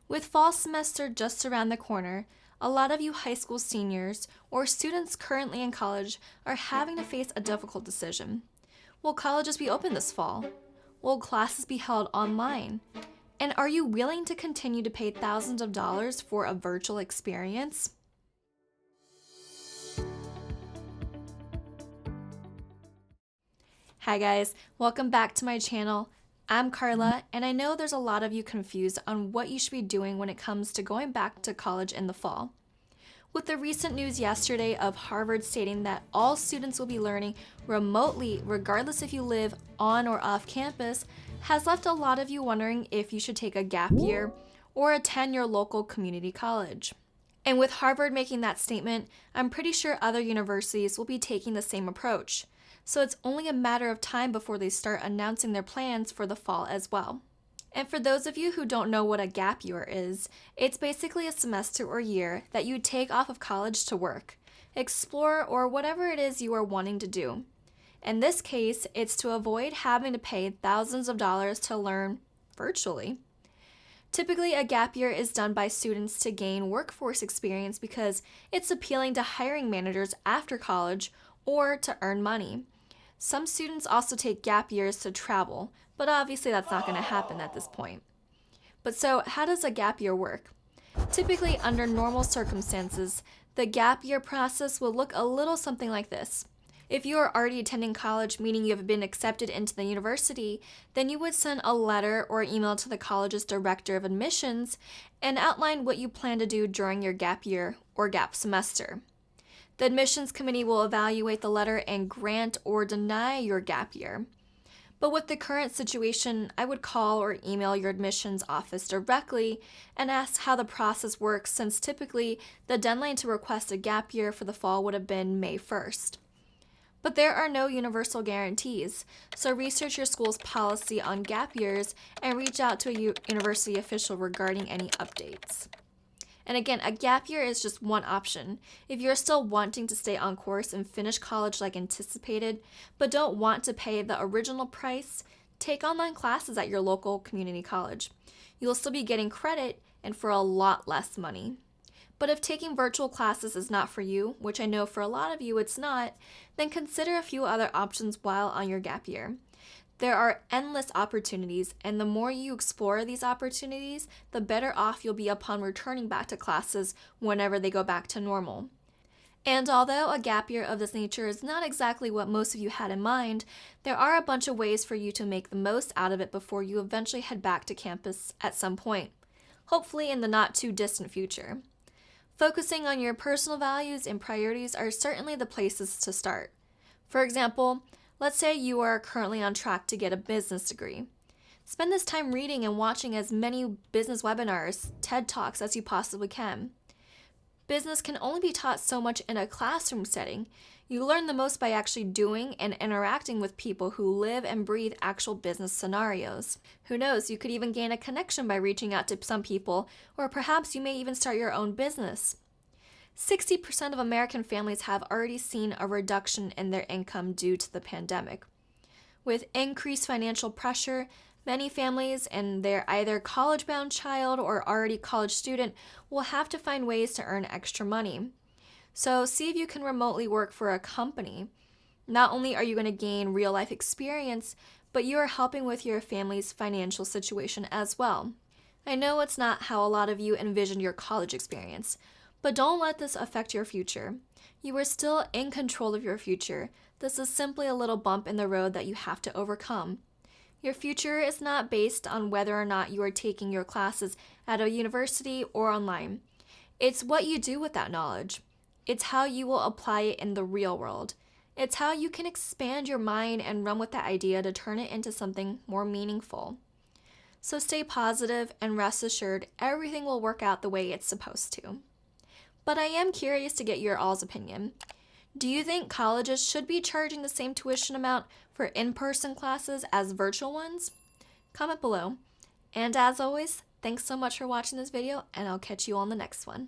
With fall semester just around the corner, a lot of you high school seniors or students currently in college are having to face a difficult decision. Will colleges be open this fall? Will classes be held online? And are you willing to continue to pay thousands of dollars for a virtual experience? Hi guys, welcome back to my channel. I'm Carla, and I know there's a lot of you confused on what you should be doing when it comes to going back to college in the fall. With the recent news yesterday of Harvard stating that all students will be learning remotely regardless if you live on or off campus, has left a lot of you wondering if you should take a gap year or attend your local community college. And with Harvard making that statement, I'm pretty sure other universities will be taking the same approach. So it's only a matter of time before they start announcing their plans for the fall as well. And for those of you who don't know what a gap year is, it's basically a semester or year that you take off of college to work, explore, or whatever it is you are wanting to do. In this case, it's to avoid having to pay thousands of dollars to learn virtually. Typically, a gap year is done by students to gain workforce experience because it's appealing to hiring managers after college or to earn money. Some students also take gap years to travel, but obviously that's not going to happen at this point. But so, how does a gap year work? Typically, under normal circumstances, the gap year process will look a little something like this. If you are already attending college, meaning you have been accepted into the university, then you would send a letter or email to the college's director of admissions and outline what you plan to do during your gap year or gap semester. The admissions committee will evaluate the letter and grant or deny your gap year. But with the current situation, I would call or email your admissions office directly and ask how the process works, since typically the deadline to request a gap year for the fall would have been May 1st. But there are no universal guarantees, so research your school's policy on gap years and reach out to a university official regarding any updates. And again, a gap year is just one option. If you're still wanting to stay on course and finish college like anticipated, but don't want to pay the original price, take online classes at your local community college. You'll still be getting credit and for a lot less money. But if taking virtual classes is not for you, which I know for a lot of you it's not, then consider a few other options while on your gap year. There are endless opportunities, and the more you explore these opportunities, the better off you'll be upon returning back to classes whenever they go back to normal. And although a gap year of this nature is not exactly what most of you had in mind, there are a bunch of ways for you to make the most out of it before you eventually head back to campus at some point, hopefully in the not too distant future. Focusing on your personal values and priorities are certainly the places to start. For example, let's say you are currently on track to get a business degree. Spend this time reading and watching as many business webinars, TED Talks as you possibly can. Business can only be taught so much in a classroom setting. You learn the most by actually doing and interacting with people who live and breathe actual business scenarios. Who knows, you could even gain a connection by reaching out to some people, or perhaps you may even start your own business. 60% of American families have already seen a reduction in their income due to the pandemic. With increased financial pressure, many families and their either college-bound child or already college student will have to find ways to earn extra money. So see if you can remotely work for a company. Not only are you going to gain real-life experience, but you are helping with your family's financial situation as well. I know it's not how a lot of you envisioned your college experience, but don't let this affect your future. You are still in control of your future. This is simply a little bump in the road that you have to overcome. Your future is not based on whether or not you are taking your classes at a university or online. It's what you do with that knowledge. It's how you will apply it in the real world. It's how you can expand your mind and run with that idea to turn it into something more meaningful. So stay positive and rest assured everything will work out the way it's supposed to. But I am curious to get your all's opinion. Do you think colleges should be charging the same tuition amount for in-person classes as virtual ones? Comment below. And as always, thanks so much for watching this video, and I'll catch you on the next one.